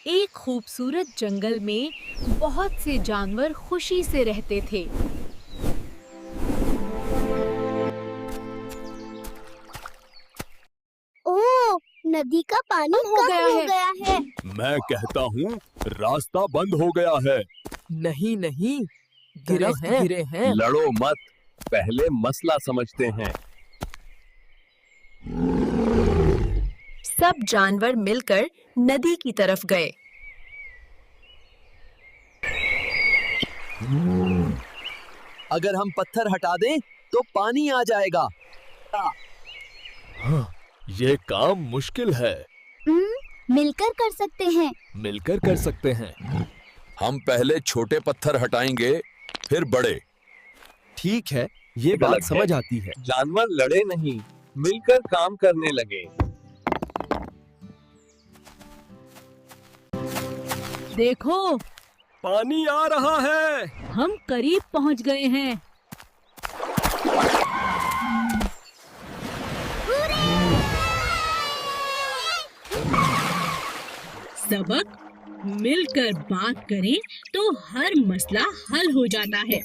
एक खूबसूरत जंगल में बहुत से जानवर खुशी से रहते थे। ओह, नदी का पानी हो कम गया हो है। गया है। मैं कहता हूँ रास्ता बंद हो गया है। नहीं नहीं, गिरे दरख्त हैं। गिरे हैं। लड़ो मत, पहले मसला समझते हैं। सब जानवर मिलकर नदी की तरफ गए। अगर हम पत्थर हटा दें तो पानी आ जाएगा। ये काम मुश्किल है। मिलकर कर सकते हैं। मिलकर कर सकते हैं। हम पहले छोटे पत्थर हटाएंगे, फिर बड़े। ठीक है, ये बात समझ आती है। जानवर लड़े नहीं, मिलकर काम करने लगे। देखो, पानी आ रहा है। हम करीब पहुंच गए हैं। सबक, मिलकर बात करें तो हर मसला हल हो जाता है।